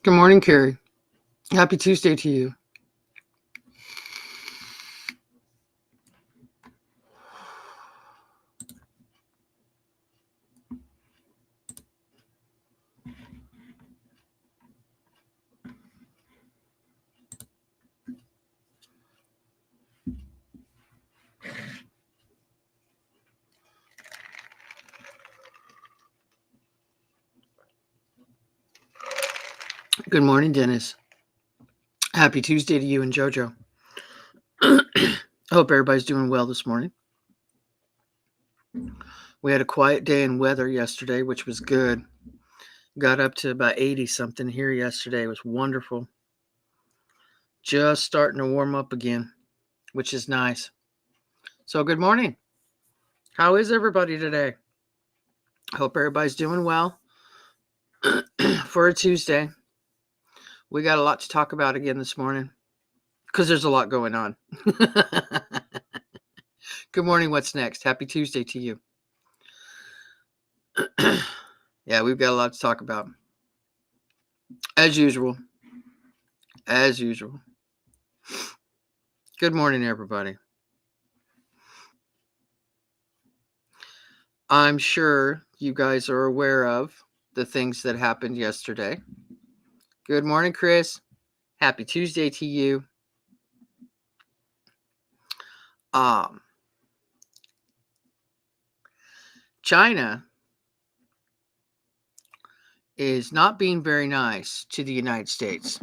Good morning, Carrie. Happy Tuesday to you. Good morning, Dennis. Happy Tuesday to you and JoJo. I hope everybody's doing well this morning. We had a quiet day in weather yesterday, which was good. Got up to about 80 something here yesterday. It was wonderful. Just starting to warm up again, which is nice. So, good morning. How is everybody today? Hope everybody's doing well for a Tuesday. We got a lot to talk about again this morning because there's a lot going on. Good morning. What's next? Happy Tuesday to you. Yeah, we've got a lot to talk about. As usual. As usual. Good morning, everybody. I'm sure you guys are aware of the things that happened yesterday. Good morning, Chris. Happy Tuesday to you. China is not being very nice to the United States.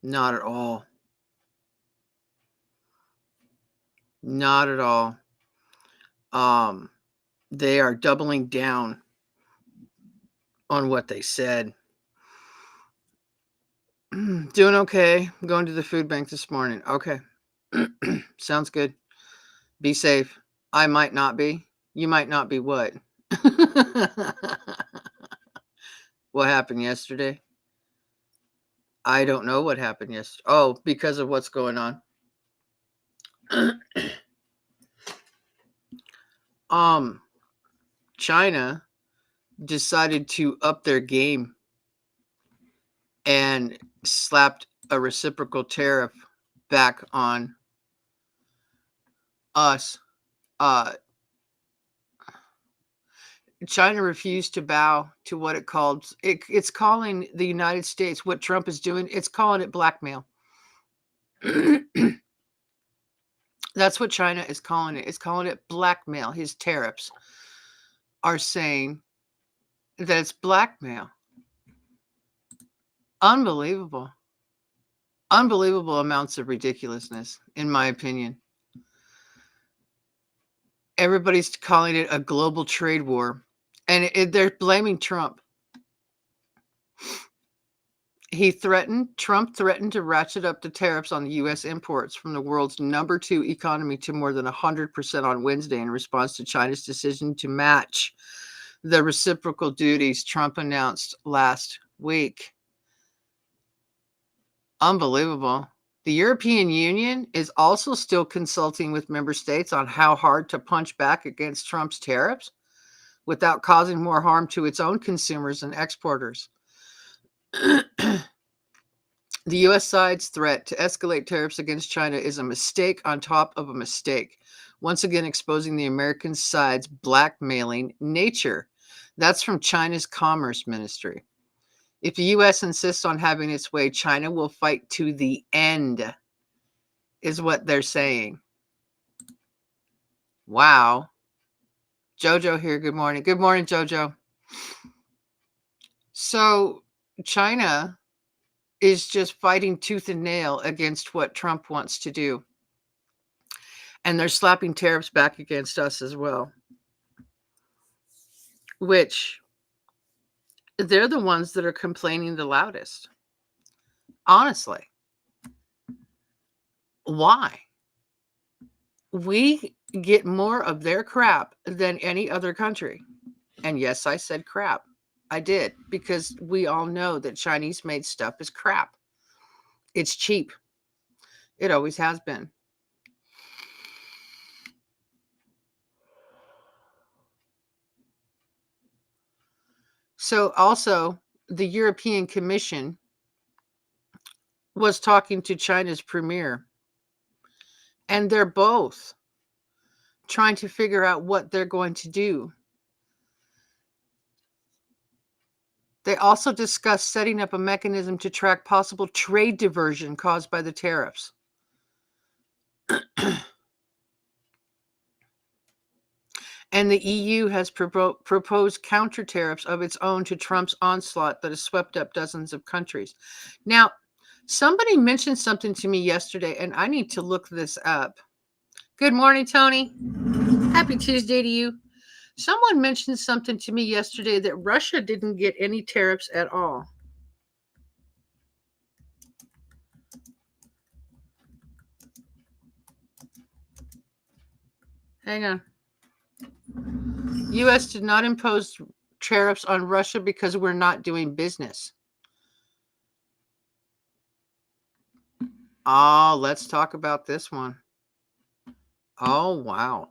Not at all. Not at all. They are doubling down on what they said. Doing okay. I'm going to the food bank this morning. Okay. Sounds good. Be safe. I might not be. You might not be what? What happened yesterday? I don't know what happened yesterday. Oh, because of what's going on. China decided to up their game and slapped a reciprocal tariff back on us. China refused to bow to what it's calling the United States, what Trump is doing, it's calling it blackmail. That's what China is calling it. It's calling it blackmail. His tariffs are saying that it's blackmail. Unbelievable. Unbelievable amounts of ridiculousness, in my opinion. Everybody's calling it a global trade war, and they're blaming Trump. Trump threatened to ratchet up the tariffs on the U.S. imports from the world's number 2 economy to more than 100% on Wednesday in response to China's decision to match the reciprocal duties Trump announced last week. Unbelievable. The European Union is also still consulting with member states on how hard to punch back against Trump's tariffs without causing more harm to its own consumers and exporters. The U.S. side's threat to escalate tariffs against China is a mistake on top of a mistake, once again exposing the American side's blackmailing nature. That's from China's Commerce Ministry. If the U.S. insists on having its way, China will fight to the end, is what they're saying. Wow. Jojo here. Good morning. Good morning, Jojo. So China is just fighting tooth and nail against what Trump wants to do. And they're slapping tariffs back against us as well. Which they're the ones that are complaining the loudest. Honestly. Why? We get more of their crap than any other country. And yes, I said crap. I did, because we all know that Chinese made stuff is crap. It's cheap. It always has been. So also, the European Commission was talking to China's premier, and they're both trying to figure out what they're going to do. They also discussed setting up a mechanism to track possible trade diversion caused by the tariffs. And the EU has proposed counter tariffs of its own to Trump's onslaught that has swept up dozens of countries. Now, somebody mentioned something to me yesterday, and I need to look this up. Good morning, Tony. Happy Tuesday to you. Someone mentioned something to me yesterday that Russia didn't get any tariffs at all. Hang on. U.S. did not impose tariffs on Russia because we're not doing business. Oh, let's talk about this one. Oh, wow.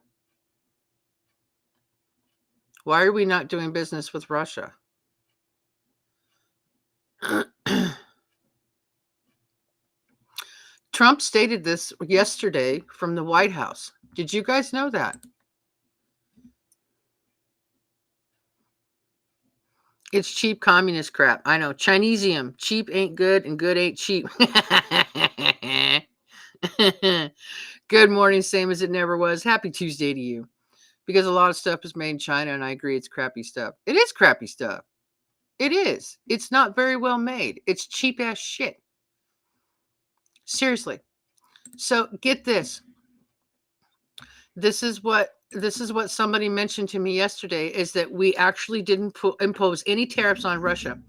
Why are we not doing business with Russia? Trump stated this yesterday from the White House. Did you guys know that? It's cheap communist crap. I know. Chinesium. Cheap ain't good and good ain't cheap. Good morning, same as it never was. Happy Tuesday to you. Because a lot of stuff is made in China, and I agree it's crappy stuff. It is crappy stuff. It is. It's not very well made. It's cheap ass shit. Seriously. So get this. This is what somebody mentioned to me yesterday, is that we actually didn't impose any tariffs on Russia.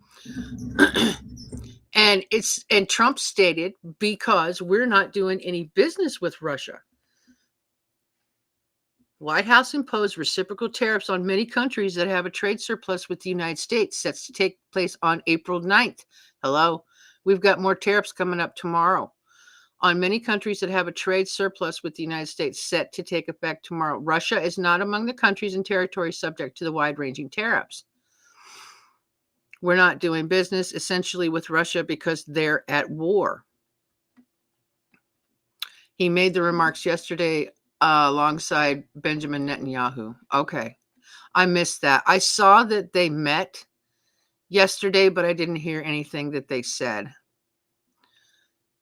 And Trump stated, because we're not doing any business with Russia. White House imposed reciprocal tariffs on many countries that have a trade surplus with the United States, set to take place on April 9th. Hello. We've got more tariffs coming up tomorrow. On many countries that have a trade surplus with the United States, set to take effect tomorrow. Russia is not among the countries and territories subject to the wide-ranging tariffs. We're not doing business essentially with Russia because they're at war. He made the remarks yesterday alongside Benjamin Netanyahu. Okay. I missed that. I saw that they met yesterday, but I didn't hear anything that they said.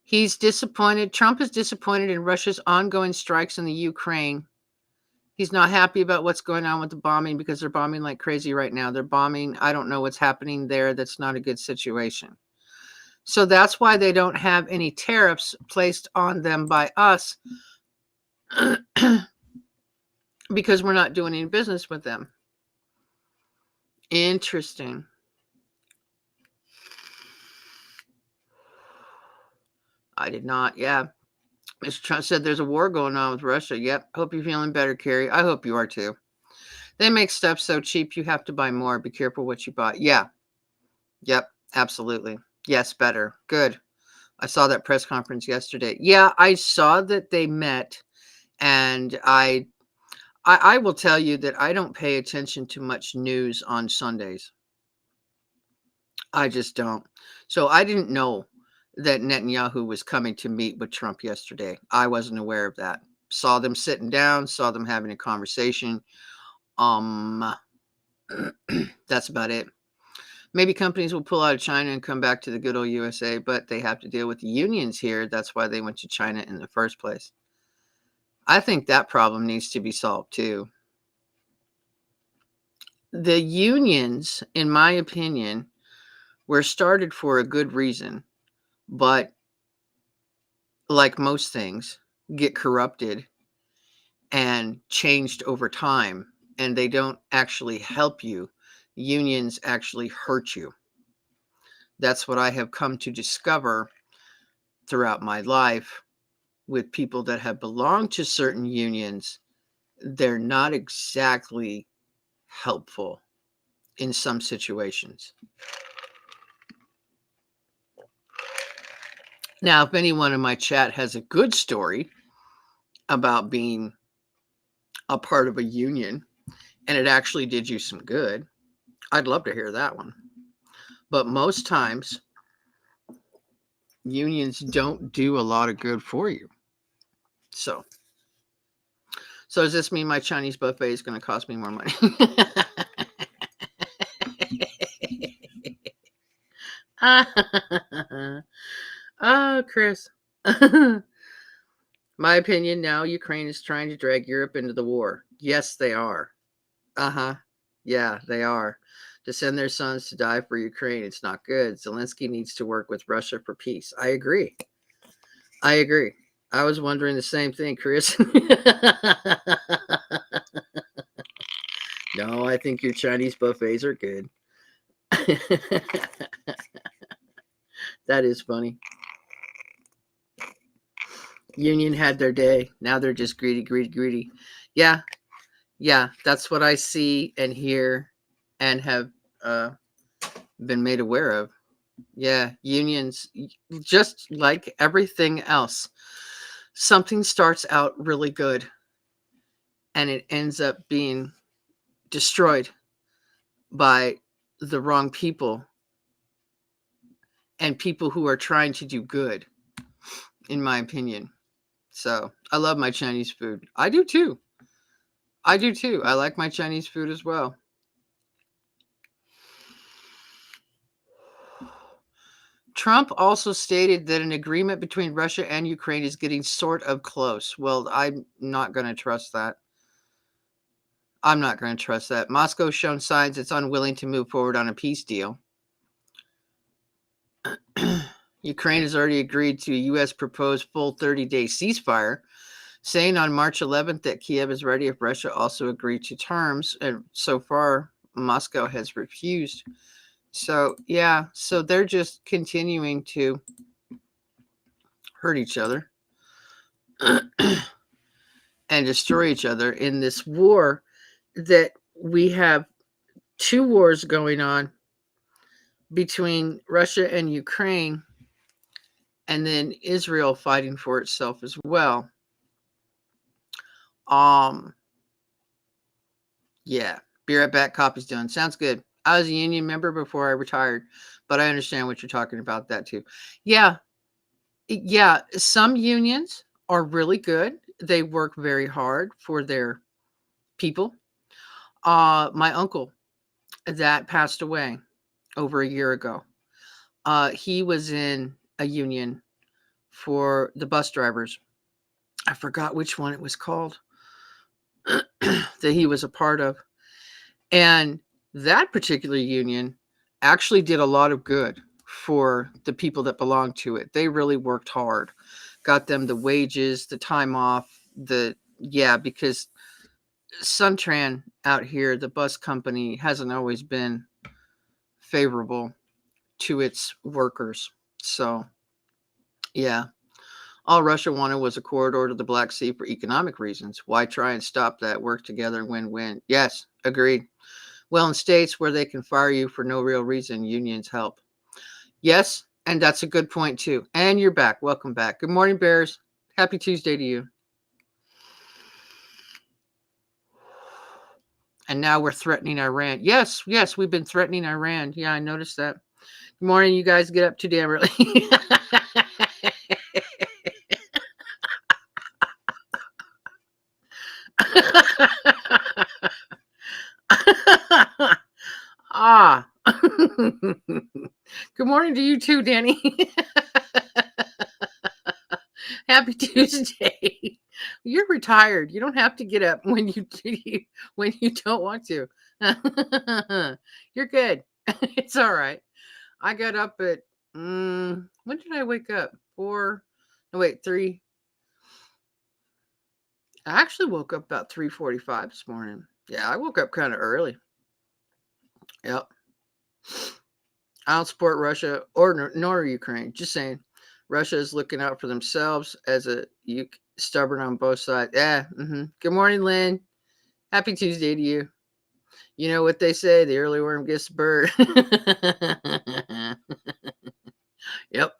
He's disappointed. Trump is disappointed in Russia's ongoing strikes in the Ukraine. He's not happy about what's going on with the bombing, because they're bombing like crazy right now. They're bombing. I don't know what's happening there. That's not a good situation. So that's why they don't have any tariffs placed on them by us, because we're not doing any business with them. Interesting. I did not. Yeah. Mr. Trump said there's a war going on with Russia. Yep. Hope you're feeling better, Carrie. I hope you are too. They make stuff so cheap you have to buy more. Be careful what you buy. Yeah. Yep. Absolutely. Yes, better. Good. I saw that press conference yesterday. Yeah, I saw that they met, and I will tell you that I don't pay attention to much news on Sundays. I just don't. So I didn't know that Netanyahu was coming to meet with Trump yesterday. I wasn't aware of that. Saw them sitting down, saw them having a conversation. That's about it. Maybe companies will pull out of China and come back to the good old USA, but they have to deal with the unions here. That's why they went to China in the first place. I think that problem needs to be solved too. The unions, in my opinion, were started for a good reason, but like most things, get corrupted and changed over time, and they don't actually help you. Unions actually hurt you. That's what I have come to discover throughout my life with people that have belonged to certain unions. They're not exactly helpful in some situations. Now, if anyone in my chat has a good story about being a part of a union and it actually did you some good, I'd love to hear that one. But most times, unions don't do a lot of good for you. So does this mean my Chinese buffet is going to cost me more money? Oh, Chris. My opinion now, Ukraine is trying to drag Europe into the war. Yes, they are. Uh-huh. Yeah, they are. To send their sons to die for Ukraine, it's not good. Zelensky needs to work with Russia for peace. I agree. I was wondering the same thing, Chris. No, I think your Chinese buffets are good. That is funny. Union had their day. Now they're just greedy, greedy, greedy. Yeah, that's what I see and hear and have been made aware of. Yeah, unions, just like everything else, something starts out really good and it ends up being destroyed by the wrong people and people who are trying to do good, in my opinion. So I love my Chinese food. I do too. I like my Chinese food as well. Trump also stated that an agreement between Russia and Ukraine is getting sort of close. Well, I'm not going to trust that. Moscow's shown signs it's unwilling to move forward on a peace deal. Ukraine has already agreed to a U.S. proposed full 30-day ceasefire, saying on March 11th that Kiev is ready if Russia also agreed to terms. And so far, Moscow has refused. So, yeah, so they're just continuing to hurt each other and destroy each other in this war that we have two wars going on between Russia and Ukraine, and then Israel fighting for itself as well. Yeah, be right back. Copy's done. Sounds good. I was a union member before I retired, but I understand what you're talking about that too. Yeah, some unions are really good. They work very hard for their people. My uncle that passed away over a year ago, he was in a union for the bus drivers. I forgot which one it was called that he was a part of. And that particular union actually did a lot of good for the people that belonged to it. They really worked hard, got them the wages, the time off, because Suntran out here, the bus company, hasn't always been favorable to its workers. So, yeah. All Russia wanted was a corridor to the Black Sea for economic reasons. Why try and stop that? Work together, win-win. Yes, agreed. Well, in states where they can fire you for no real reason, unions help. Yes, and that's a good point too. And you're back. Welcome back. Good morning, Bears. Happy Tuesday to you. And now we're threatening Iran. Yes, we've been threatening Iran. Yeah, I noticed that. Good morning, you guys get up too damn early. Ah. Good morning to you too, Danny. Happy Tuesday. You're retired. You don't have to get up when you don't want to. You're good. It's all right. I got up at when did I wake up? 3. I actually woke up about 3:45 this morning. Yeah, I woke up kind of early. Yep. I don't support Russia nor Ukraine. Just saying, Russia is looking out for themselves as stubborn on both sides. Yeah. Good morning, Lynn. Happy Tuesday to you. You know what they say: the early worm gets the bird. Yep.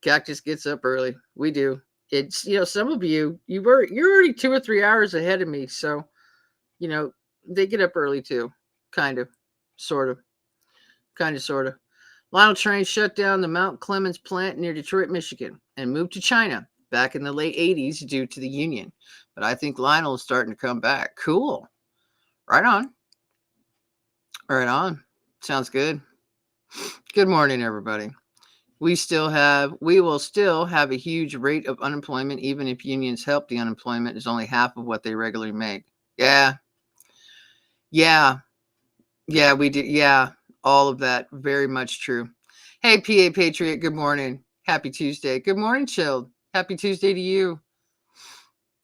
Cactus gets up early. We do. It's some of you're already 2 or 3 hours ahead of me, so they get up early too. Kind of. Sort of. Kind of, sort of. Lionel Train shut down the Mount Clemens plant near Detroit, Michigan, and moved to China back in the late 80s due to the union. But I think Lionel is starting to come back. Cool. Right on. Right on. Sounds good. Good morning, everybody. We will still have a huge rate of unemployment, even if unions help. The unemployment is only half of what they regularly make. Yeah. We do. Yeah. All of that. Very much true. Hey, PA Patriot. Good morning. Happy Tuesday. Good morning, Chilled. Happy Tuesday to you.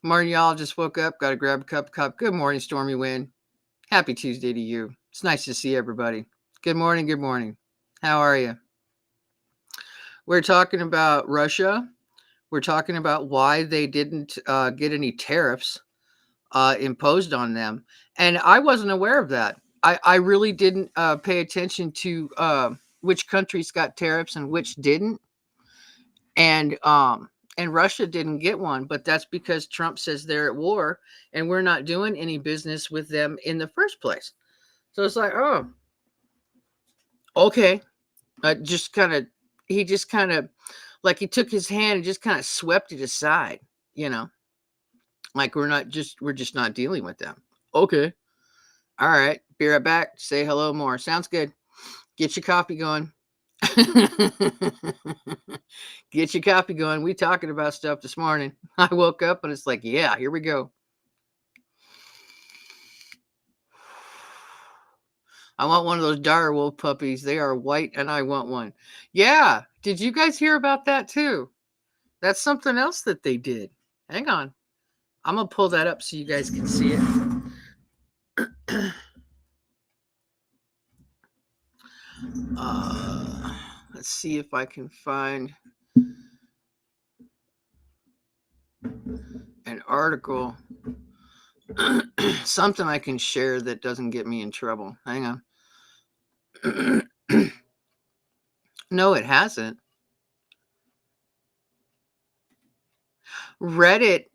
Morning, y'all. Just woke up. Got to grab a cup. Good morning, Stormy Wind. Happy Tuesday to you. It's nice to see everybody. Good morning. Good morning. How are you? We're talking about Russia. We're talking about why they didn't get any tariffs imposed on them. And I wasn't aware of that. I really didn't pay attention to which countries got tariffs and which didn't. And Russia didn't get one, but that's because Trump says they're at war and we're not doing any business with them in the first place. So it's like, oh, okay. He just kind of, like he took his hand and just kind of swept it aside, like we're just not dealing with them. Okay. All right. Be right back. Say hello more. Sounds good. Get your coffee going. Get your coffee going. We talking about stuff this morning. I woke up and it's like, yeah, here we go. I want one of those dire wolf puppies. They are white and I want one. Yeah. Did you guys hear about that too? That's something else that they did. Hang on. I'm going to pull that up so you guys can see it. Let's see if I can find an article. Something I can share that doesn't get me in trouble. Hang on. No, it hasn't. Reddit.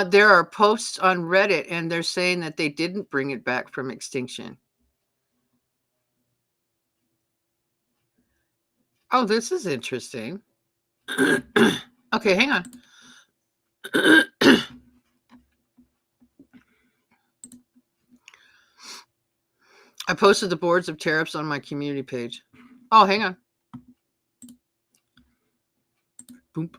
There are posts on Reddit and they're saying that they didn't bring it back from extinction. Oh, this is interesting. Okay, hang on. I posted the boards of tariffs on my community page. Oh, hang on. Boom.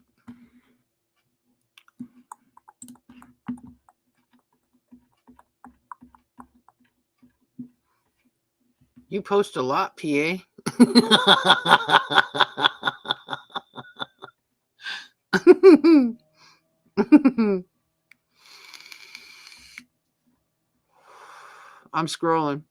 You post a lot, PA. I'm scrolling.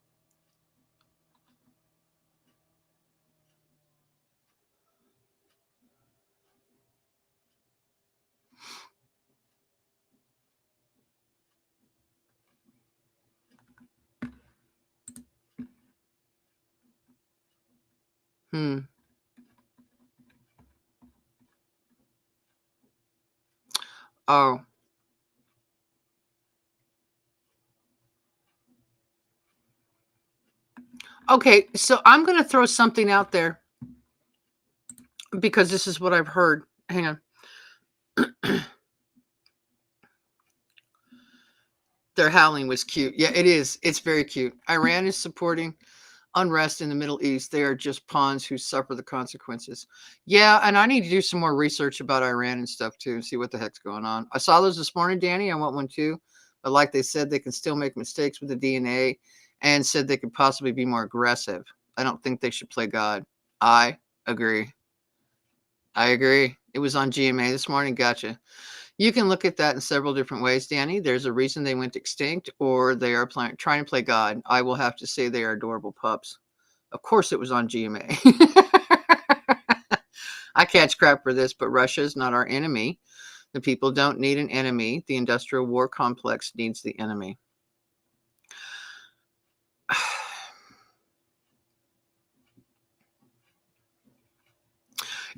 Oh. Okay, so I'm going to throw something out there because this is what I've heard. Hang on. Their howling was cute. Yeah, it is. It's very cute. Iran is supporting unrest in the Middle East. They are just pawns who suffer the consequences. Yeah, and I need to do some more research about Iran and stuff too and see what the heck's going on. I saw those this morning, Danny. I want one too. But like they said, they can still make mistakes with the DNA and said they could possibly be more aggressive. I don't think they should play God. I agree. It was on GMA this morning. Gotcha. You can look at that in several different ways, Danny. There's a reason they went extinct, or they are trying to play God. I will have to say they are adorable pups. Of course, it was on GMA. I catch crap for this, but Russia is not our enemy. The people don't need an enemy. The industrial war complex needs the enemy.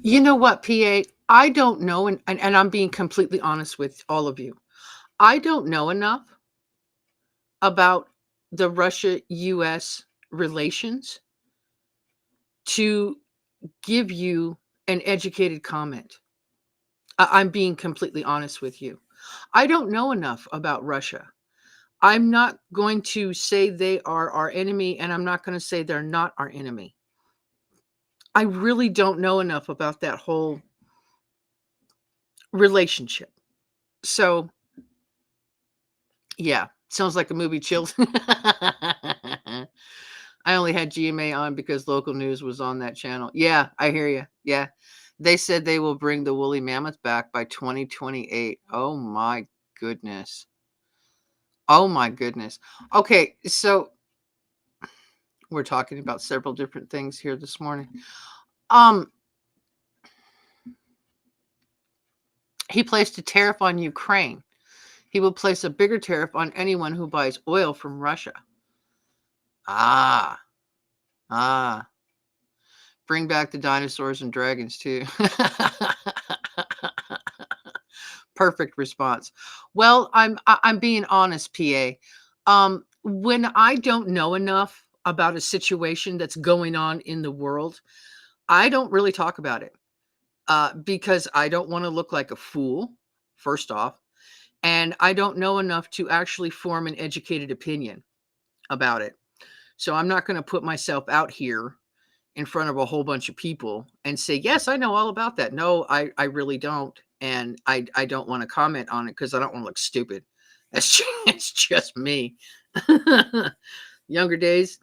You know what, PA? I don't know, and I'm being completely honest with all of you. I don't know enough about the Russia-US relations to give you an educated comment. I'm being completely honest with you. I don't know enough about Russia. I'm not going to say they are our enemy, and I'm not going to say they're not our enemy. I really don't know enough about that whole relationship. So, yeah, sounds like a movie, Chilled. I only had GMA on because local news was on that channel. Yeah, I hear you. Yeah. They said they will bring the woolly mammoth back by 2028. Oh my goodness. Oh my goodness. Okay, so we're talking about several different things here this morning. Um he placed a tariff on Ukraine. He will place a bigger tariff on anyone who buys oil from Russia. Ah. Ah. Bring back the dinosaurs and dragons too. Perfect response. Well, I'm being honest, PA. When I don't know enough about a situation that's going on in the world, I don't really talk about it because I don't want to look like a fool, first off, and I don't know enough to actually form an educated opinion about it. So I'm not going to put myself out here in front of a whole bunch of people and say, yes, I know all about that. No, I really don't. And I don't want to comment on it because I don't want to look stupid. It's just me. Younger days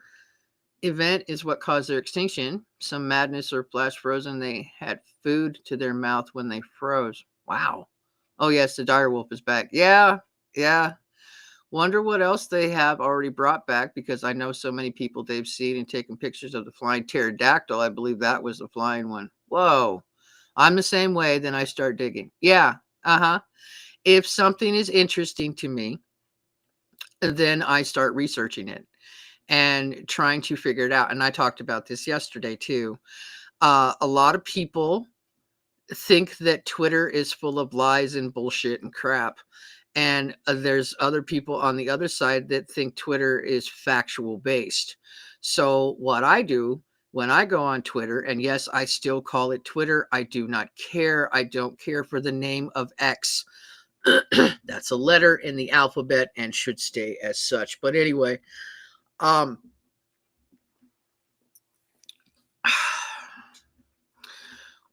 event is what caused their extinction. Some madness or flash frozen. They had food to their mouth when they froze. Wow. Oh, yes, the dire wolf is back. Yeah. Yeah. Wonder what else they have already brought back because I know so many people they've seen and taken pictures of the flying pterodactyl. I believe that was the flying one. Whoa. I'm the same way. Then I start digging. Yeah. Uh-huh. If something is interesting to me, then I start researching it and trying to figure it out. And I talked about this yesterday too. A lot of people think that Twitter is full of lies and bullshit and crap. And there's other people on the other side that think Twitter is factual based. So what I do when I go on Twitter, and yes, I still call it Twitter. I do not care. I don't care for the name of X. That's a letter in the alphabet and should stay as such. But anyway, um,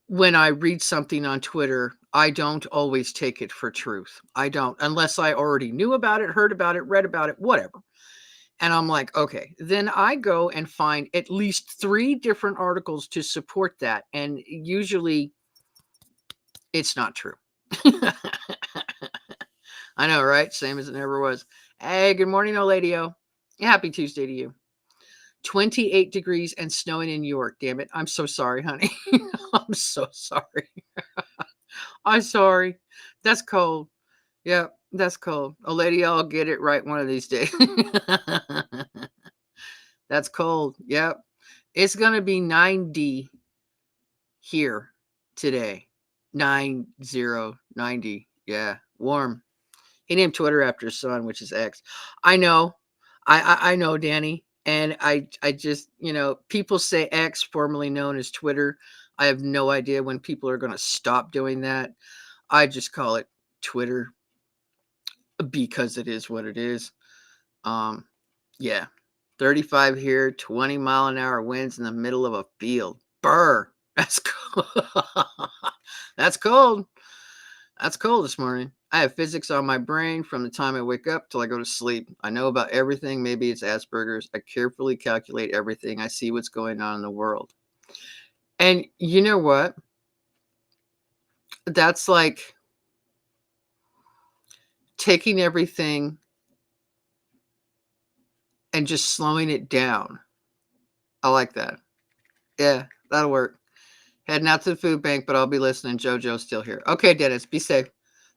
when I read something on Twitter, I don't always take it for truth. I don't, unless I already knew about it, heard about it, read about it, whatever. And I'm like, okay, then I go and find at least 3 different articles to support that. And usually it's not true. I know, right? Same as it never was. Hey, good morning, Oladio. Happy Tuesday to you. 28 degrees and snowing in New York. Damn it. I'm so sorry, honey. I'm so sorry. I'm sorry. That's cold. Yeah, that's cold. Oladio, I'll get it right one of these days. That's cold. Yep. It's going to be 90 here today. 90. Yeah. Warm. He named Twitter after his son, which is X. I know. I know, Danny. And I just, people say X, formerly known as Twitter. I have no idea when people are going to stop doing that. I just call it Twitter because it is what it is. Yeah. 35 here, 20-mile-an-hour winds in the middle of a field. Burr. That's cold. That's cold. That's cold this morning. I have physics on my brain from the time I wake up till I go to sleep. I know about everything. Maybe it's Asperger's. I carefully calculate everything. I see what's going on in the world. And you know what? That's like taking everything and just slowing it down. I like that. Yeah, that'll work. Heading out to the food bank, but I'll be listening. JoJo's still here. Okay, Dennis, be safe.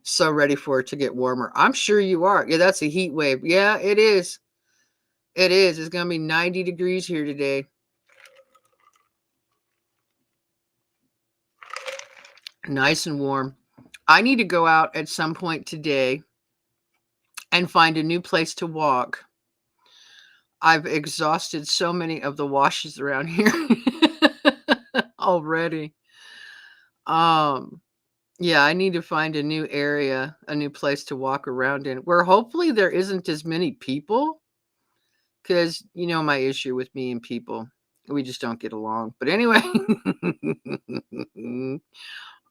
So ready for it to get warmer. I'm sure you are. Yeah, that's a heat wave. Yeah, it is. It is. It's going to be 90 degrees here today. Nice and warm. I need to go out at some point today and find a new place to walk. I've exhausted so many of the washes around here already. Um, yeah, I need to find a new area, a new place to walk around in where hopefully there isn't as many people. Because you know my issue with me and people. We just don't get along. But anyway.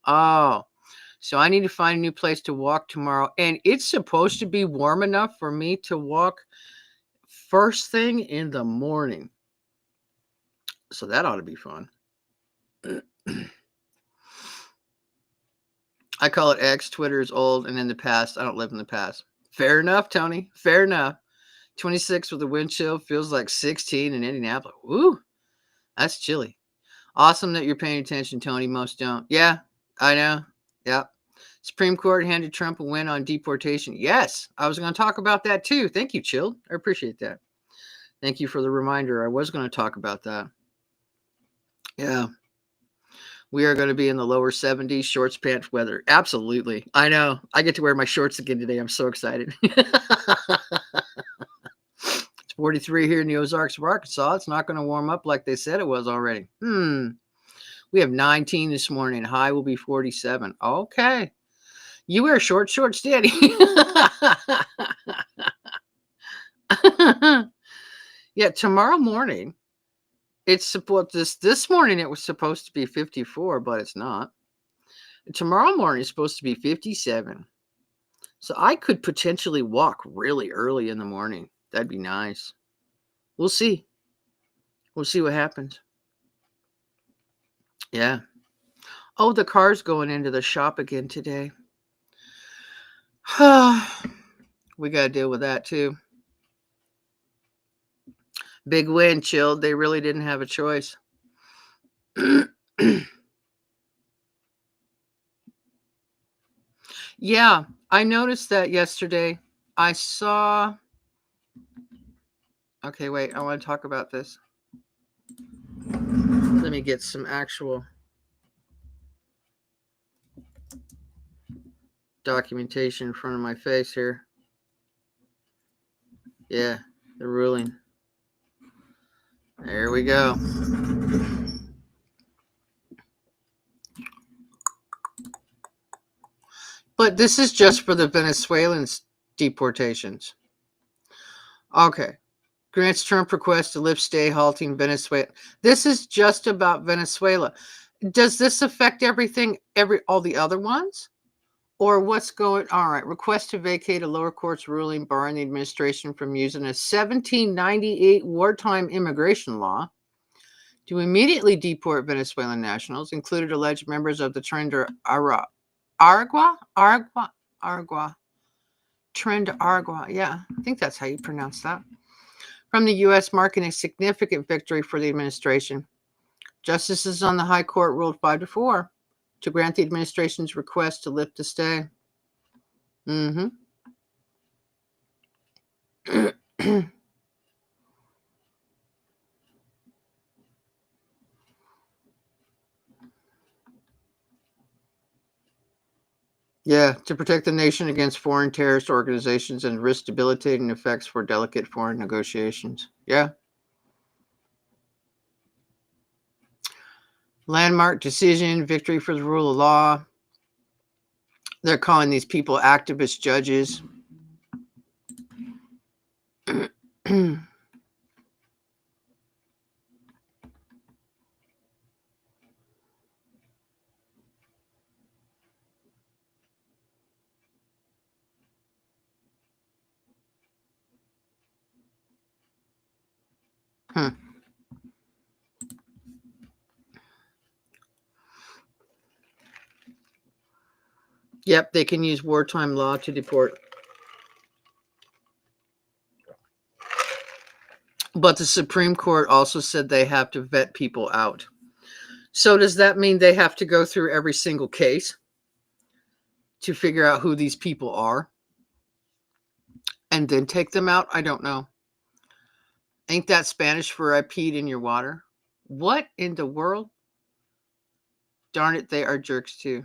Oh, so I need to find a new place to walk tomorrow. And it's supposed to be warm enough for me to walk first thing in the morning. So that ought to be fun. I call it X. Twitter is old and in the past. I don't live in the past. Fair enough, Tony. Fair enough. 26 with a wind chill feels like 16 in Indianapolis. Woo, that's chilly. Awesome that you're paying attention, Tony. Most don't. Yeah, I know. Yep. Supreme Court handed Trump a win on deportation. Yes, I was going to talk about that too. Thank you, Chilled. I appreciate that. Thank you for the reminder. I was going to talk about that. Yeah. We are going to be in the lower 70s, shorts, pants weather. Absolutely. I know. I get to wear my shorts again today. I'm so excited. It's 43 here in the Ozarks of Arkansas. It's not going to warm up like they said it was already. We have 19 this morning. High will be 47. Okay. You wear shorts, Daddy. Yeah, tomorrow morning, it's supposed this morning it was supposed to be 54, but it's not. Tomorrow morning is supposed to be 57. So I could potentially walk really early in the morning. That'd be nice. We'll see. We'll see what happens. Yeah. Oh, the car's going into the shop again today. We got to deal with that too. Big win, Chilled. They really didn't have a choice. Yeah, I noticed that yesterday. I saw. Okay, wait. I want to talk about this. Let me get some actual documentation in front of my face here. Yeah, the ruling. There we go. But this is just for the Venezuelans' deportations. Okay. Grants Trump request to lift stay halting Venezuela. This is just about Venezuela. Does this affect everything, all the other ones? Or what's going all right? Request to vacate a lower court's ruling barring the administration from using a 1798 wartime immigration law to immediately deport Venezuelan nationals, included alleged members of the Tren Aragua. Tren Aragua. Yeah, I think that's how you pronounce that. From the U.S., marking a significant victory for the administration. Justices on the High Court ruled 5-4 to grant the administration's request to lift the stay. Yeah, to protect the nation against foreign terrorist organizations and risk debilitating effects for delicate foreign negotiations. Yeah. Landmark decision, victory for the rule of law. They're calling these people activist judges. Yep, they can use wartime law to deport. But the Supreme Court also said they have to vet people out. So does that mean they have to go through every single case to figure out who these people are and then take them out? I don't know. Ain't that Spanish for I peed in your water? What in the world? Darn it, they are jerks too.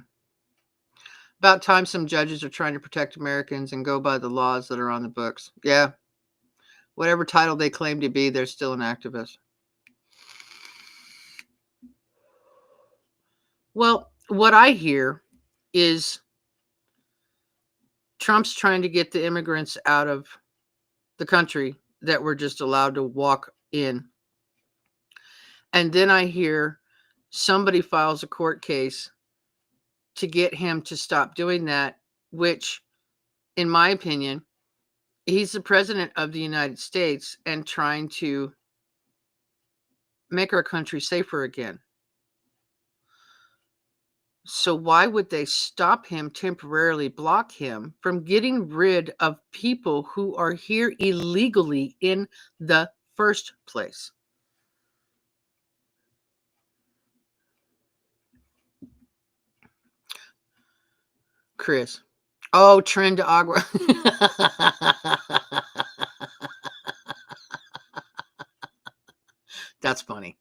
About time some judges are trying to protect Americans and go by the laws that are on the books. Yeah. Whatever title they claim to be, they're still an activist. Well, what I hear is Trump's trying to get the immigrants out of the country that were just allowed to walk in. And then I hear somebody files a court case to get him to stop doing that, which, in my opinion, he's the president of the United States and trying to make our country safer again. So why would they stop him, temporarily block him from getting rid of people who are here illegally in the first place? Chris. Oh, Tren de Agua. That's funny.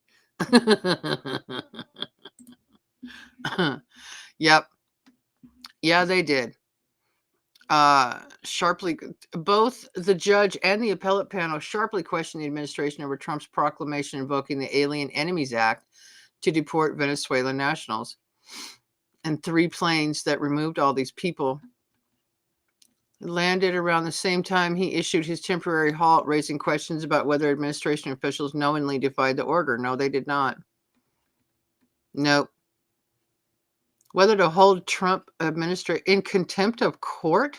Yep. Yeah, they did. Sharply, both the judge and the appellate panel sharply questioned the administration over Trump's proclamation invoking the Alien Enemies Act to deport Venezuelan nationals. And 3 planes that removed all these people landed around the same time he issued his temporary halt, raising questions about whether administration officials knowingly defied the order. No, they did not. Nope. Whether to hold Trump administration in contempt of court?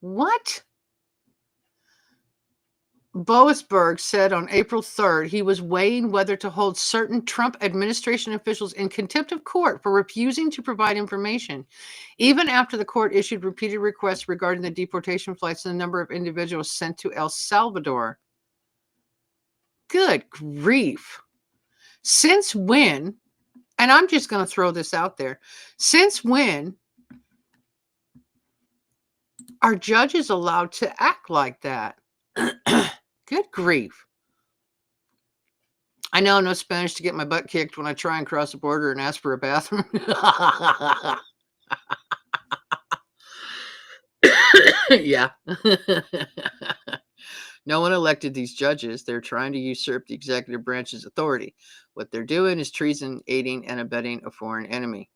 What? Boasberg said on April 3rd he was weighing whether to hold certain Trump administration officials in contempt of court for refusing to provide information, even after the court issued repeated requests regarding the deportation flights and the number of individuals sent to El Salvador. Good grief. Since when, and I'm just going to throw this out there, since when are judges allowed to act like that? Good grief. I know no Spanish to get my butt kicked when I try and cross the border and ask for a bathroom. Yeah. No one elected these judges. They're trying to usurp the executive branch's authority. What they're doing is treason, aiding, and abetting a foreign enemy.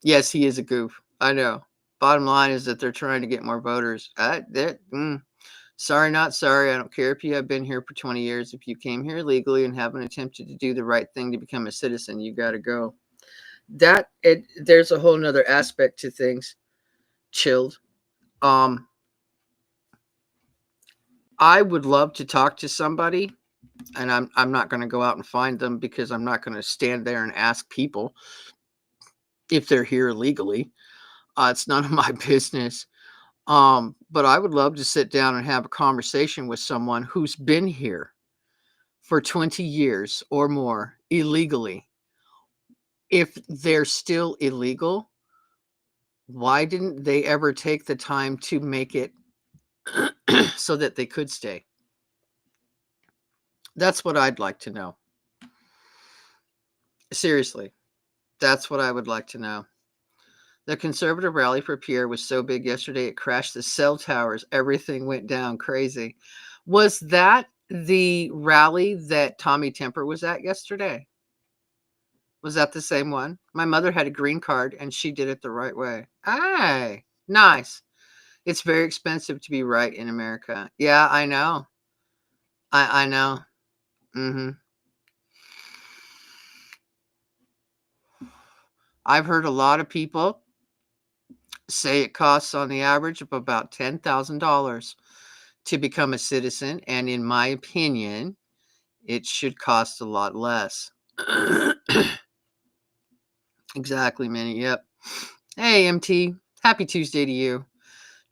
Yes, he is a goof. I know. Bottom line is that they're trying to get more voters. Sorry, not sorry. I don't care if you have been here for 20 years. If you came here legally and haven't attempted to do the right thing to become a citizen, you got to go. There's a whole nother aspect to things. Chilled. I would love to talk to somebody, and I'm not going to go out and find them because I'm not going to stand there and ask people if they're here illegally. It's none of my business. But I would love to sit down and have a conversation with someone who's been here for 20 years or more illegally. If they're still illegal, why didn't they ever take the time to make it so that they could stay? That's what I'd like to know. Seriously, that's what I would like to know. The conservative rally for Pierre was so big yesterday, it crashed the cell towers. Everything went down crazy. Was that the rally that Tommy Temper was at yesterday? Was that the same one? My mother had a green card and she did it the right way. Hey, nice. It's very expensive to be right in America. Yeah, I know. I know. Mm-hmm. I've heard a lot of people say it costs on the average of about $10,000 to become a citizen. And in my opinion, it should cost a lot less. Exactly, Minnie. Yep. Hey, MT. Happy Tuesday to you.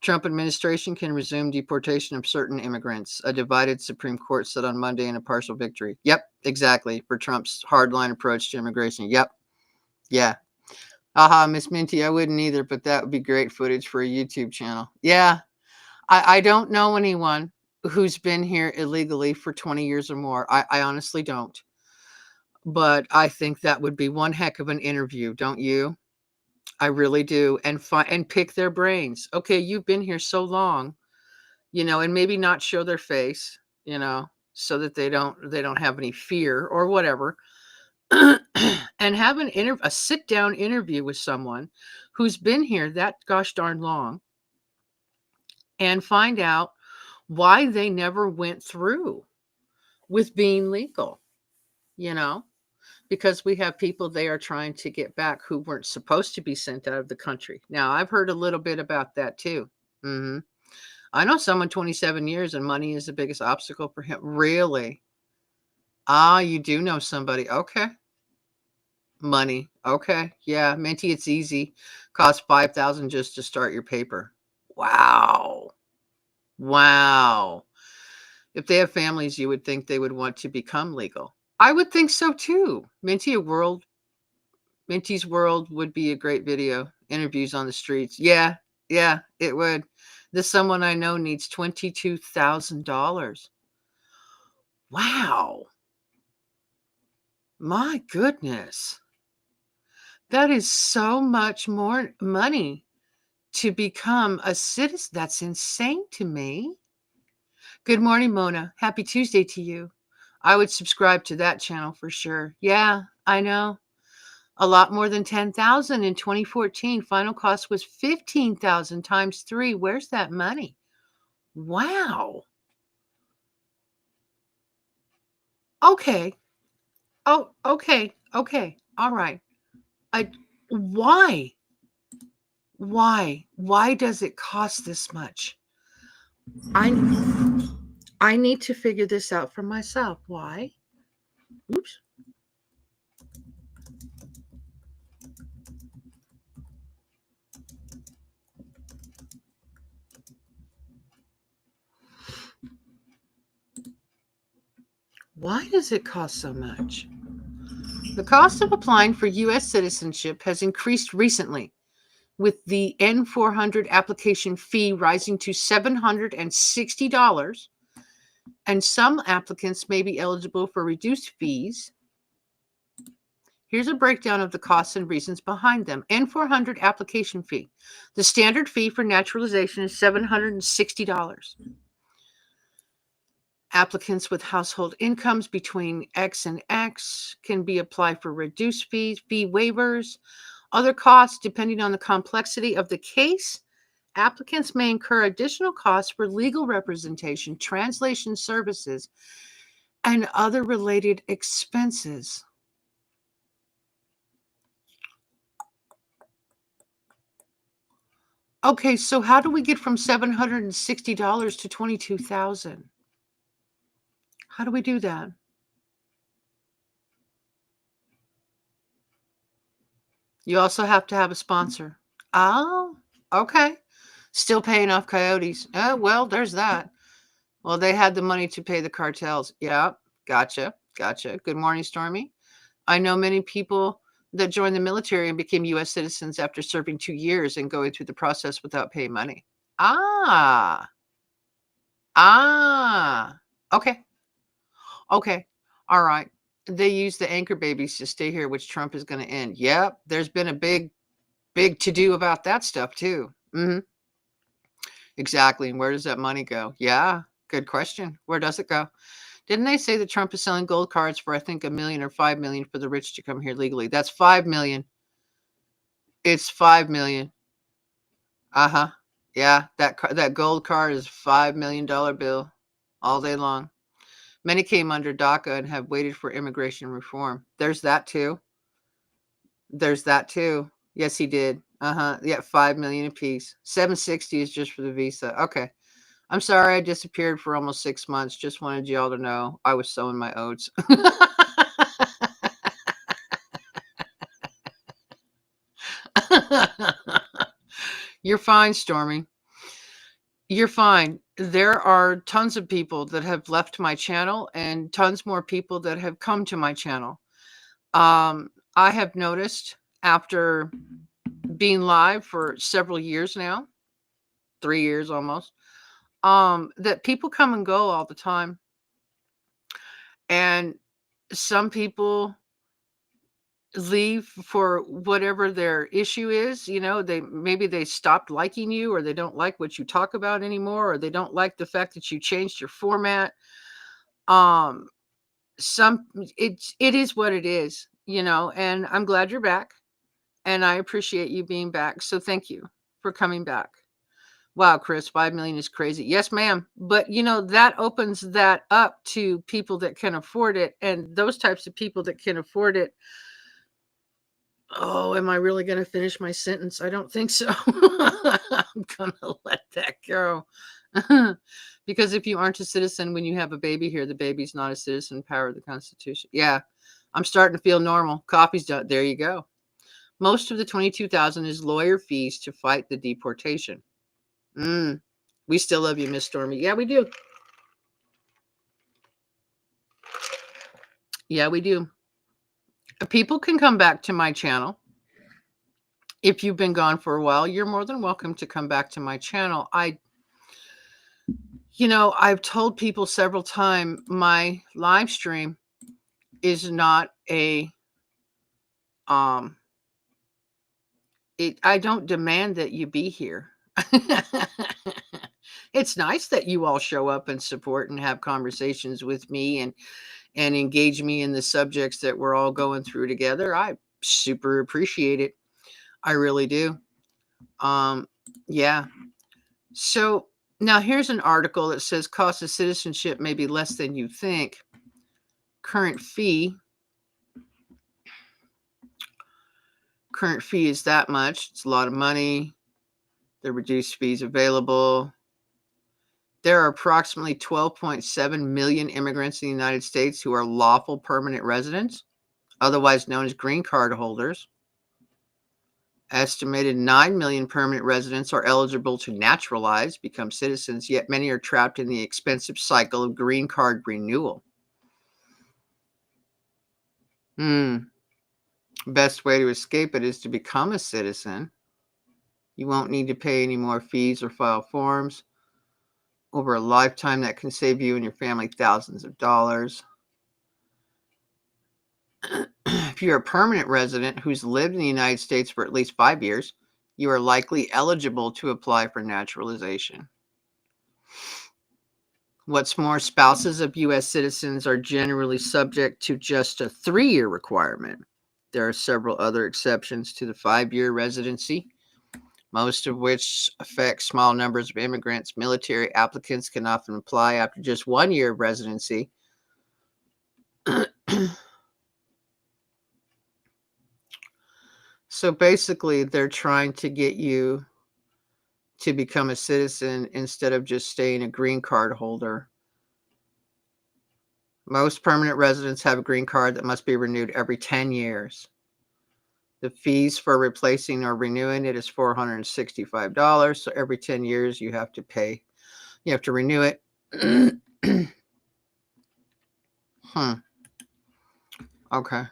Trump administration can resume deportation of certain immigrants. A divided Supreme Court said on Monday in a partial victory. Yep, exactly. For Trump's hardline approach to immigration. Yep. Yeah. Miss Minty, I wouldn't either, but that would be great footage for a YouTube channel. Yeah. I don't know anyone who's been here illegally for 20 years or more. I honestly don't. But I think that would be one heck of an interview, don't you? I really do. And pick their brains. Okay, you've been here so long. and maybe not show their face, so that they don't have any fear or whatever. And have a sit down interview with someone who's been here that gosh darn long, and find out why they never went through with being legal, you know? Because we have people they are trying to get back who weren't supposed to be sent out of the country. Now, I've heard a little bit about that too. Mhm. I know someone 27 years and money is the biggest obstacle for him. Really? Ah, you do know somebody. Okay. Money. Okay. Yeah, Minty, it's easy. Cost 5,000 just to start your paper. Wow. Wow. If they have families, you would think they would want to become legal. I would think so too. Minty's World would be a great video. Interviews on the streets. Yeah, yeah, it would. This someone I know needs $22,000. Wow. My goodness. That is so much more money to become a citizen. That's insane to me. Good morning, Mona. Happy Tuesday to you. I would subscribe to that channel for sure. Yeah, I know. A lot more than 10,000 in 2014. Final cost was 15,000 times 3. Where's that money? Wow. Okay. Oh, okay. Okay. All right. I why? Why? Why does it cost this much? I I need to figure this out for myself. Why? Oops. Why does it cost so much? The cost of applying for U.S. citizenship has increased recently, with the N400 application fee rising to $760, and some applicants may be eligible for reduced fees. Here's a breakdown of the costs and reasons behind them. N400 application fee. The standard fee for naturalization is $760. Applicants with household incomes between X and X can be applied for reduced fees, fee waivers. Other costs, depending on the complexity of the case, applicants may incur additional costs for legal representation, translation services, and other related expenses. Okay, so how do we get from $760 to $22,000? How do we do that? You also have to have a sponsor. Oh, okay. Still paying off coyotes. Oh, well, there's that. Well, they had the money to pay the cartels. Yeah, gotcha. Gotcha. Good morning, Stormy. I know many people that joined the military and became U.S. citizens after serving 2 years and going through the process without paying money. Ah, ah. Okay. Okay. All right. They use the anchor babies to stay here, which Trump is going to end. Yep. There's been a big to do about that stuff too. Exactly. And where does that money go? Yeah. Good question. Where does it go? Didn't they say that Trump is selling gold cards for, I think, 1 million or 5 million for the rich to come here legally? That's 5 million. It's 5 million. Uh-huh. Yeah. That gold card is $5 million bill all day long. Many came under DACA and have waited for immigration reform. There's that too. There's that too. Yes, he did. Uh-huh. Yeah, 5 million apiece. 760 is just for the visa. Okay. I'm sorry I disappeared for almost 6 months. Just wanted y'all to know I was sowing my oats. You're fine, Stormy. You're fine. There are tons of people that have left my channel and tons more people that have come to my channel. I have noticed after being live for several years now, 3 years almost, that people come and go all the time. And some people leave for whatever their issue is. They stopped liking you, or they don't like what you talk about anymore, or they don't like the fact that you changed your format. Um, some it is what it is, and I'm glad you're back, and I appreciate you being back. So thank you for coming back. Wow, Chris, 5 million is crazy. Yes, ma'am. But that opens that up to people that can afford it, and those types of people that can afford it. Oh, am I really going to finish my sentence? I don't think so. I'm going to let that go. Because if you aren't a citizen when you have a baby here, the baby's not a citizen. Power of the Constitution. Yeah, I'm starting to feel normal. Coffee's done. There you go. Most of the 22,000 is lawyer fees to fight the deportation. We still love you, Miss Stormy. Yeah, we do. Yeah, we do. People can come back to my channel. If you've been gone for a while, you're more than welcome to come back to my channel. I've told people several times my live stream is not I don't demand that you be here. It's nice that you all show up and support and have conversations with me and engage me in the subjects that we're all going through together. I super appreciate it. I really do. Yeah. So now here's an article that says cost of citizenship may be less than you think. Current fee is that much. It's a lot of money. The reduced fees available. There are approximately 12.7 million immigrants in the United States who are lawful permanent residents, otherwise known as green card holders. Estimated 9 million permanent residents are eligible to naturalize, become citizens, yet many are trapped in the expensive cycle of green card renewal. Best way to escape it is to become a citizen. You won't need to pay any more fees or file forms. Over a lifetime, that can save you and your family thousands of dollars. If you're a permanent resident who's lived in the United States for at least 5 years, you are likely eligible to apply for naturalization. What's more, spouses of U.S. citizens are generally subject to just a 3-year requirement. There are several other exceptions to the 5-year residency, most of which affect small numbers of immigrants. Military applicants can often apply after just 1 year of residency. So basically, they're trying to get you to become a citizen instead of just staying a green card holder. Most permanent residents have a green card that must be renewed every 10 years. The fees for replacing or renewing it is $465. So every 10 years you have to pay. You have to renew it. Okay.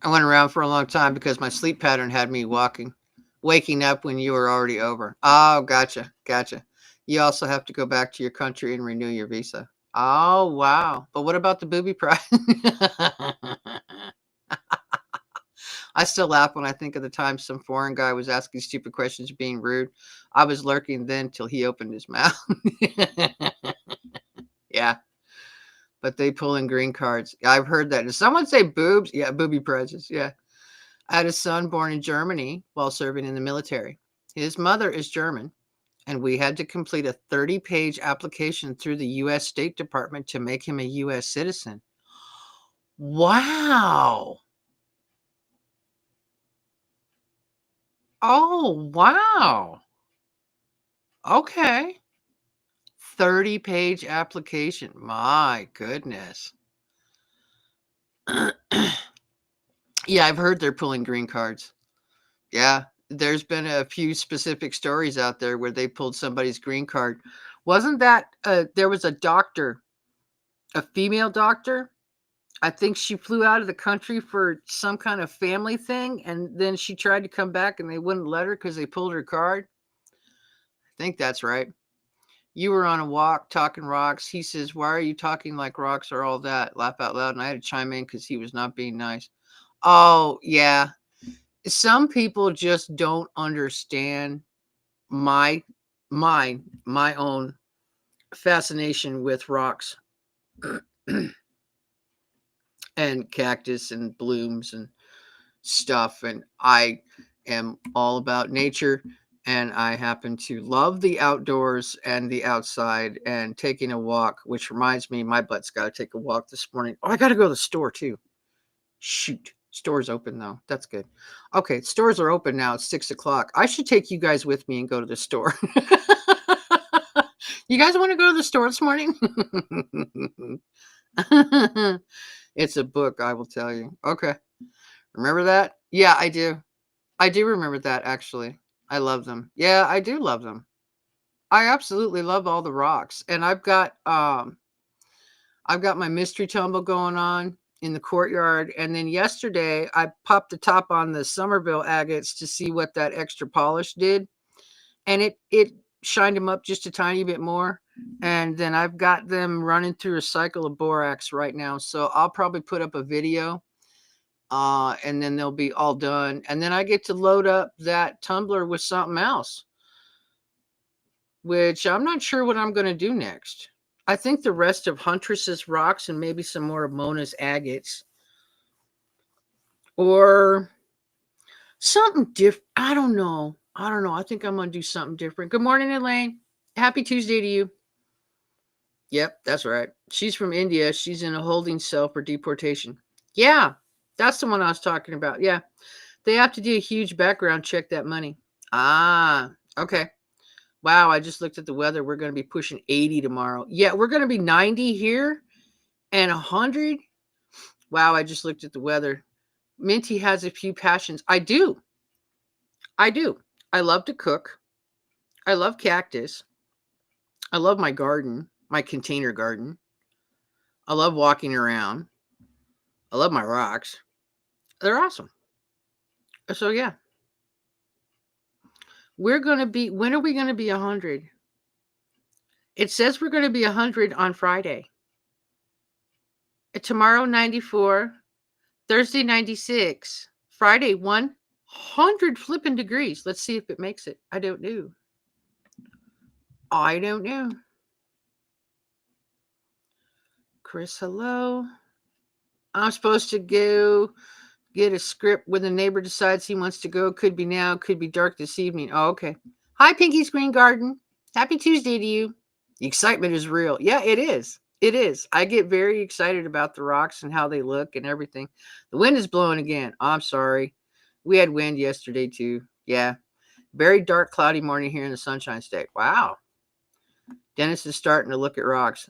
I went around for a long time because my sleep pattern had me waking up when you were already over. Oh, gotcha. You also have to go back to your country and renew your visa. Oh, wow. But what about the booby prize? I still laugh when I think of the time some foreign guy was asking stupid questions, being rude. I was lurking then till he opened his mouth. Yeah. But they pull in green cards. I've heard that. Did someone say boobs? Yeah, booby prizes. Yeah. I had a son born in Germany while serving in the military. His mother is German, and we had to complete a 30-page application through the U.S. State Department to make him a U.S. citizen. Wow. Oh, wow. Okay. 30-page application. My goodness. Yeah, I've heard they're pulling green cards. Yeah, there's been a few specific stories out there where they pulled somebody's green card. Wasn't that there was a doctor, a female doctor? I think she flew out of the country for some kind of family thing, and then she tried to come back and they wouldn't let her because they pulled her card. think that's right. You were on a walk talking rocks. He says, "Why are you talking like rocks or all that?" Laugh out loud. And I had to chime in because he was not being nice. Oh, yeah. Some people just don't understand my my own fascination with rocks and cactus and blooms and stuff. And I am all about nature, and I happen to love the outdoors and the outside and taking a walk, which reminds me, my butt's got to take a walk this morning. Oh, I got to go to the store too. Shoot. Store's open though. That's good. Okay, stores are open now. It's 6 o'clock. I should take you guys with me and go to the store. You guys want to go to the store this morning? It's a book, I will tell you. Okay. Remember that? Yeah, I do. I do remember that actually. I love them. Yeah, I do love them. I absolutely love all the rocks. And I've got my mystery tumble going on in the courtyard. And then yesterday I popped the top on the Somerville agates to see what that extra polish did. And it shined them up just a tiny bit more. And then I've got them running through a cycle of borax right now. So I'll probably put up a video and then they'll be all done. And then I get to load up that tumbler with something else, which I'm not sure what I'm going to do next. I think the rest of Huntress's rocks and maybe some more of Mona's agates or something different. I don't know. I think I'm going to do something different. Good morning, Elaine. Happy Tuesday to you. Yep, that's right. She's from India. She's in a holding cell for deportation. Yeah, that's the one I was talking about. Yeah. They have to do a huge background check that money. Ah, okay. Wow, I just looked at the weather. We're going to be pushing 80 tomorrow. Yeah, we're going to be 90 here and 100. Wow, I just looked at the weather. Minty has a few passions. I do. I do. I love to cook. I love cactus. I love my garden, my container garden. I love walking around. I love my rocks. They're awesome. So, yeah. We're going to be, when are we going to be 100? It says we're going to be 100 on Friday. Tomorrow, 94. Thursday, 96. Friday, 100 flipping degrees. Let's see if it makes it. I don't know. I don't know. Chris, hello. I'm supposed to go get a script when the neighbor decides he wants to go. Could be now, could be dark this evening. Oh, okay. Hi, Pinky's Green Garden. Happy Tuesday to you. The excitement is real. Yeah, it is. It is. I get very excited about the rocks and how they look and everything. The wind is blowing again. I'm sorry. We had wind yesterday too. Yeah. Very dark, cloudy morning here in the Sunshine State. Wow. Dennis is starting to look at rocks.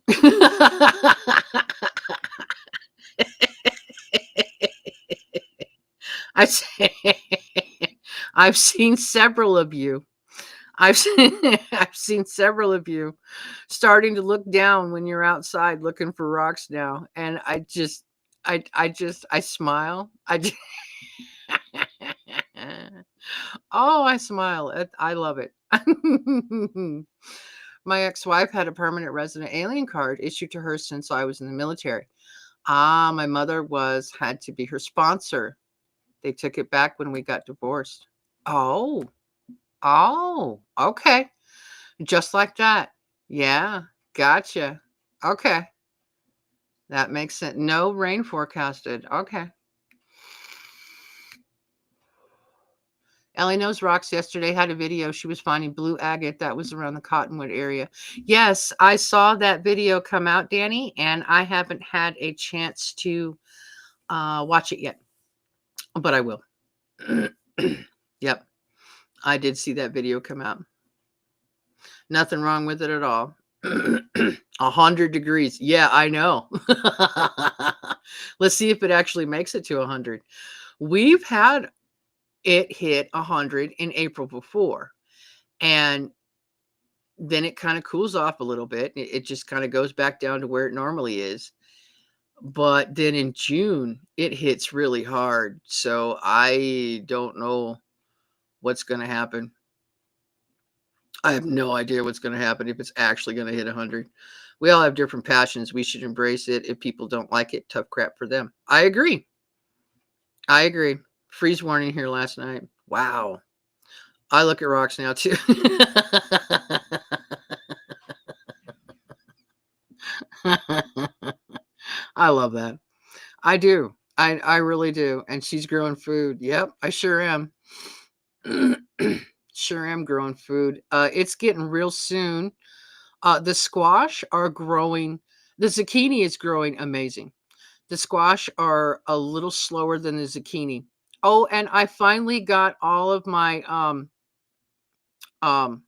I've seen several of you. I've seen several of you starting to look down when you're outside looking for rocks now, and I smile. Oh, I smile. I love it. My ex-wife had a permanent resident alien card issued to her since I was in the military. Ah, my mother had to be her sponsor. They took it back when we got divorced. Oh, okay. Just like that. Yeah, gotcha. Okay. That makes sense. No rain forecasted. Okay. Ellie Knows Rocks yesterday had a video. She was finding blue agate that was around the Cottonwood area. Yes, I saw that video come out, Danny, and I haven't had a chance to watch it yet, but I will. Yep, I did see that video come out. Nothing wrong with it at all. 100 degrees. Yeah, I know. Let's see if it actually makes it to 100. We've had it hit 100 in April before, and then it kind of cools off a little bit. It just kind of goes back down to where it normally is. But then in June, it hits really hard. So I don't know what's going to happen. I have no idea what's going to happen if it's actually going to hit 100. We all have different passions. We should embrace it. If people don't like it, tough crap for them. I agree. I agree. Freeze warning here last night. Wow. I look at rocks now too. I love that. I do. I really do. And she's growing food. Yep, I sure am. Sure am growing food. It's getting real soon. The squash are growing. The zucchini is growing amazing. The squash are a little slower than the zucchini. Oh, and I finally got all of my um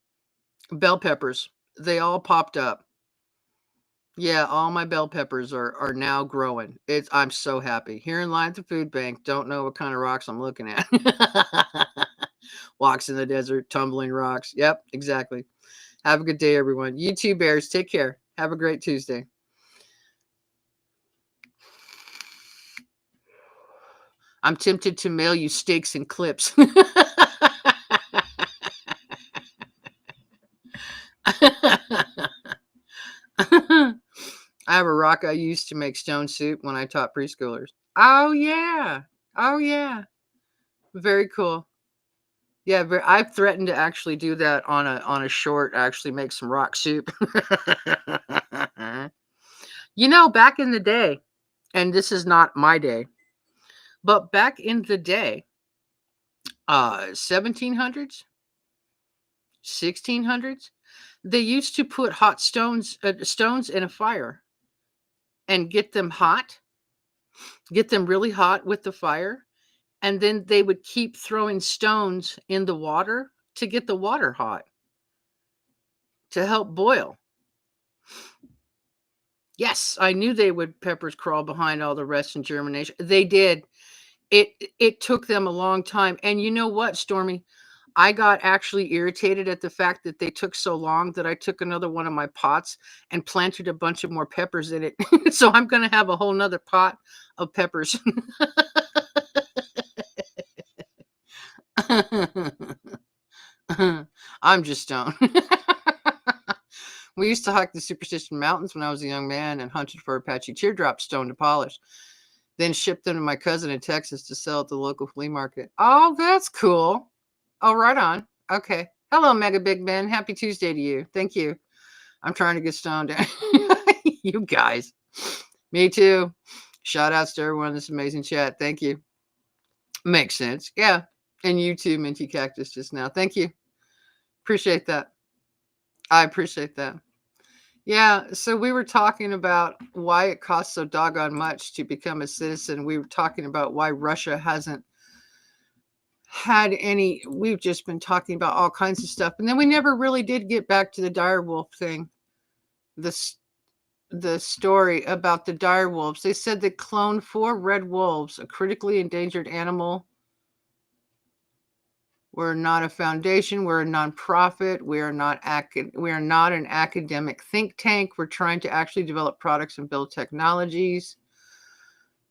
bell peppers. They all popped up. Yeah, all my bell peppers are now growing. I'm so happy. Here in line at the food bank, don't know what kind of rocks I'm looking at. Walks in the desert, tumbling rocks. Yep, exactly. Have a good day, everyone. You too, Bears. Take care. Have a great Tuesday. I'm tempted to mail you steaks and clips. I have a rock I used to make stone soup when I taught preschoolers. Oh yeah. Oh yeah. Very cool. Yeah, I've threatened to actually do that on a short, actually make some rock soup. Back in the day, and this is not my day, but back in the day, 1700s, 1600s, they used to put hot stones in a fire and get them hot, get them really hot with the fire, and then they would keep throwing stones in the water to get the water hot to help boil. Yes, I knew they would peppers crawl behind all the rest in germination. They did. It took them a long time. And you know what, Stormy? I got actually irritated at the fact that they took so long that I took another one of my pots and planted a bunch of more peppers in it. So I'm going to have a whole nother pot of peppers. I'm just stoned. We used to hike the Superstition Mountains when I was a young man and hunted for Apache teardrop stone to polish. Then shipped them to my cousin in Texas to sell at the local flea market. Oh, that's cool. Oh, right on. Okay. Hello, Mega Big Ben. Happy Tuesday to you. Thank you. I'm trying to get stoned. You guys. Me too. Shout outs to everyone in this amazing chat. Thank you. Makes sense. Yeah. And you too, Minty Cactus, just now. Thank you. Appreciate that. I appreciate that. Yeah, so we were talking about why it costs so doggone much to become a citizen. We were talking about why Russia hasn't had any. We've just been talking about all kinds of stuff. And then we never really did get back to the direwolf thing. The story about the direwolves. They said they cloned 4 red wolves, a critically endangered animal. We're not a foundation. We're a nonprofit. We are not an academic think tank. We're trying to actually develop products and build technologies.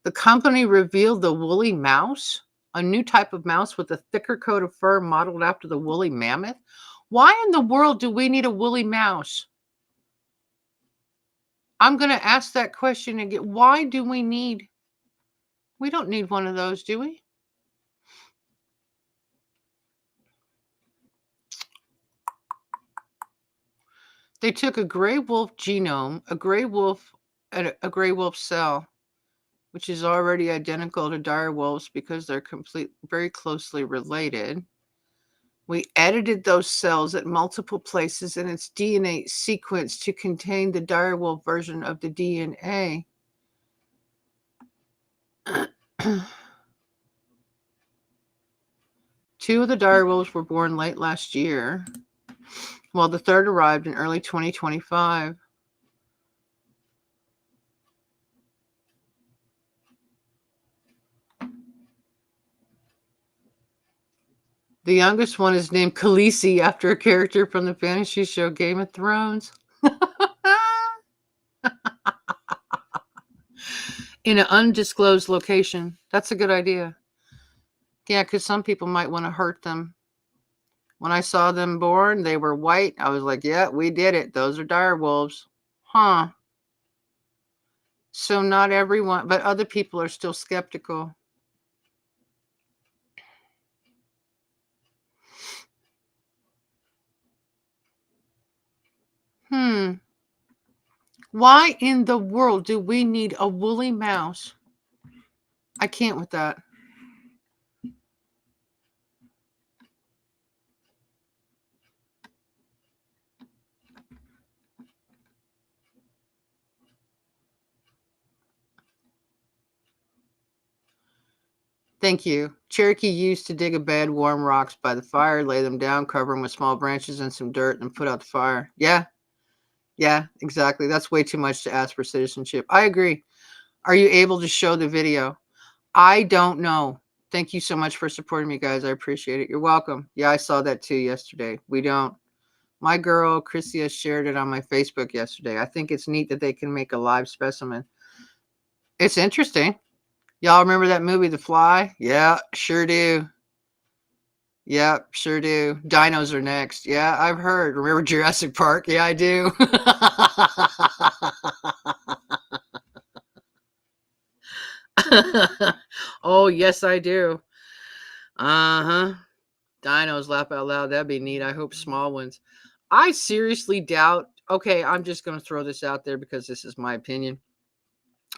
The company revealed the woolly mouse, a new type of mouse with a thicker coat of fur modeled after the woolly mammoth. Why in the world do we need a woolly mouse? I'm going to ask that question again. Why do we need? We don't need one of those, do we? They took a gray wolf genome, a gray wolf cell, which is already identical to dire wolves because they're very closely related. We edited those cells at multiple places in its DNA sequence to contain the dire wolf version of the DNA. Two of the dire wolves were born late last year, while the third arrived in early 2025. The youngest one is named Khaleesi after a character from the fantasy show Game of Thrones. In an undisclosed location. That's a good idea. Yeah, because some people might want to hurt them. When I saw them born, they were white. I was like, yeah, we did it. Those are dire wolves. Huh. So not everyone, but other people are still skeptical. Why in the world do we need a woolly mouse? I can't with that. Thank you. Cherokee used to dig a bed, warm rocks by the fire, lay them down, cover them with small branches and some dirt, and put out the fire. Yeah, exactly. That's way too much to ask for citizenship. I agree. Are you able to show the video? I don't know. Thank you so much for supporting me, guys. I appreciate it. You're welcome. Yeah, I saw that too yesterday. We don't. My girl, Chrissia, shared it on my Facebook yesterday. I think it's neat that they can make a live specimen. It's interesting. Y'all remember that movie, The Fly? Yeah, sure do. Yeah, sure do. Dinos are next. Yeah, I've heard. Remember Jurassic Park? Yeah, I do. Oh, yes, I do. Uh-huh. Dinos, laugh out loud. That'd be neat. I hope small ones. I seriously doubt. Okay, I'm just going to throw this out there because this is my opinion.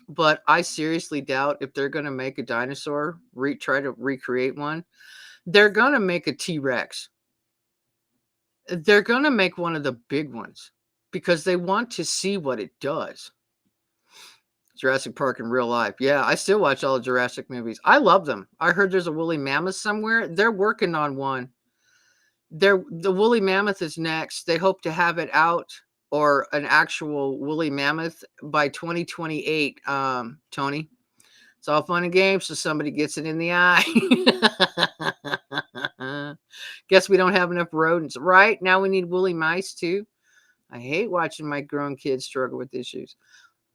But I seriously doubt if they're going to make a dinosaur, try to recreate one, they're going to make a T-Rex. They're going to make one of the big ones because they want to see what it does. Jurassic Park in real life. Yeah, I still watch all the Jurassic movies. I love them. I heard there's a woolly mammoth somewhere. They're working on one. The woolly mammoth is next. They hope to have it out, or an actual woolly mammoth, by 2028. Tony, it's all fun and games so somebody gets it in the eye. Guess we don't have enough rodents, right? Now we need woolly mice too. I hate watching my grown kids struggle with issues.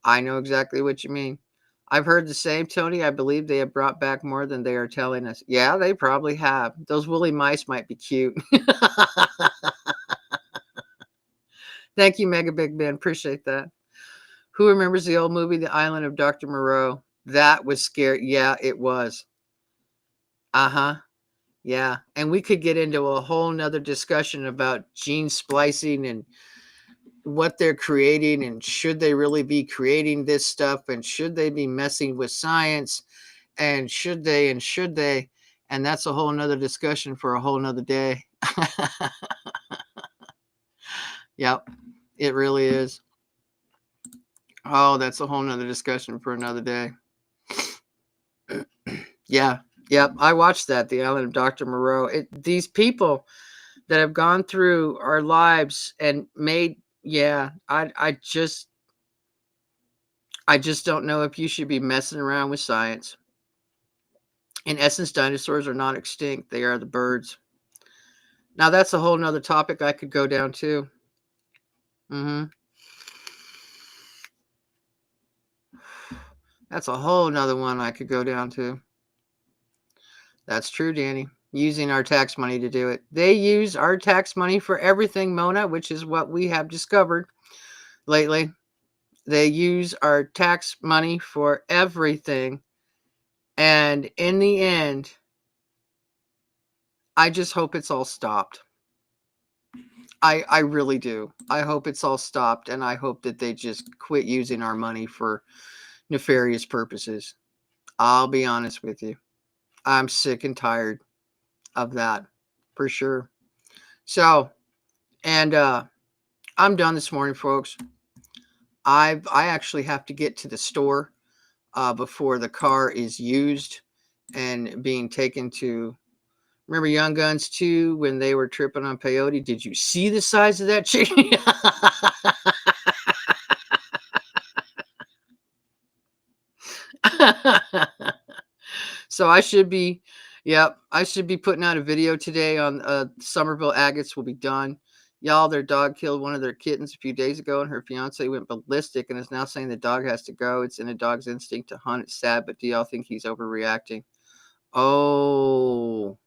I know exactly what you mean. I've heard the same, Tony. I believe they have brought back more than they are telling us. Yeah, they probably have. Those woolly mice might be cute. Thank you, Mega Big Ben. Appreciate that. Who remembers the old movie, The Island of Dr. Moreau? That was scary. Yeah, it was. Uh-huh. Yeah. And we could get into a whole nother discussion about gene splicing and what they're creating, and should they really be creating this stuff, and should they be messing with science, and should they, and that's a whole nother discussion for a whole nother day. Yep, it really is. Oh, that's a whole nother discussion for another day. Yeah, yep, I watched that, The Island of Dr. Moreau. These people that have gone through our lives and made, yeah, I just don't know if you should be messing around with science. In essence, dinosaurs are not extinct. They are the birds. Now, that's a whole nother topic I could go down to. Hmm. That's a whole nother one I could go down to. That's true, Danny. Using our tax money to do it. They use our tax money for everything, Mona, which is what we have discovered lately. They use our tax money for everything. And in the end, I just hope it's all stopped. I really do. I hope it's all stopped, and I hope that they just quit using our money for nefarious purposes. I'll be honest with you. I'm sick and tired of that, for sure. So, and I'm done this morning, folks. I actually have to get to the store before the car is used and being taken to. Remember Young Guns 2 when they were tripping on peyote? Did you see the size of that chicken? So I should be, yep, I should be putting out a video today on Somerville agates will be done. Y'all, their dog killed one of their kittens a few days ago, and her fiance went ballistic and is now saying the dog has to go. It's in a dog's instinct to hunt. It's sad, but do y'all think he's overreacting? Oh,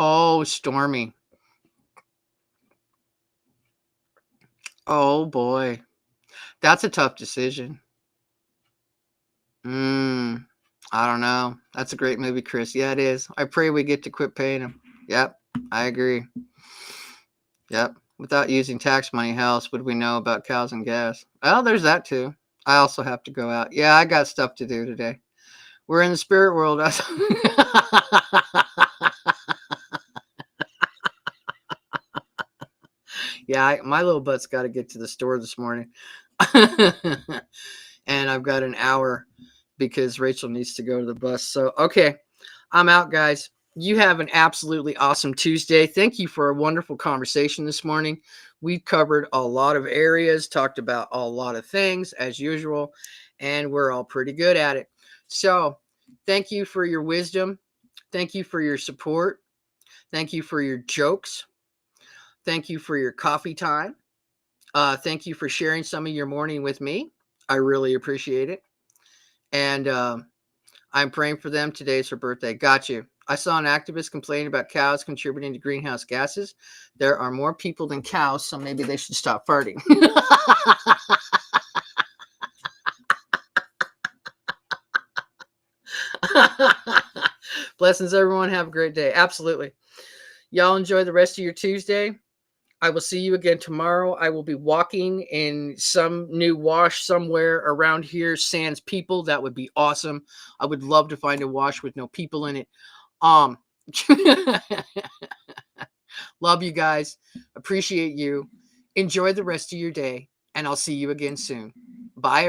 Oh, Stormy. Oh boy. That's a tough decision. Mm, I don't know. That's a great movie, Chris. Yeah, it is. I pray we get to quit paying him. Yep, I agree. Yep. Without using tax money, how else would we know about cows and gas? Well, there's that too. I also have to go out. Yeah, I got stuff to do today. We're in the spirit world. Yeah, my little butt's got to get to the store this morning. And I've got an hour because Rachel needs to go to the bus. So, okay, I'm out, guys. You have an absolutely awesome Tuesday. Thank you for a wonderful conversation this morning. We covered a lot of areas, talked about a lot of things as usual, and we're all pretty good at it. So, thank you for your wisdom. Thank you for your support. Thank you for your jokes. Thank you for your coffee time. Thank you for sharing some of your morning with me. I really appreciate it. And I'm praying for them. Today's her birthday. Got you. I saw an activist complain about cows contributing to greenhouse gases. There are more people than cows, so maybe they should stop farting. Blessings, everyone. Have a great day. Absolutely. Y'all enjoy the rest of your Tuesday. I will see you again tomorrow. I will be walking in some new wash somewhere around here, sans people. That would be awesome. I would love to find a wash with no people in it. Um, love you guys. Appreciate you. Enjoy the rest of your day, and I'll see you again soon. Bye.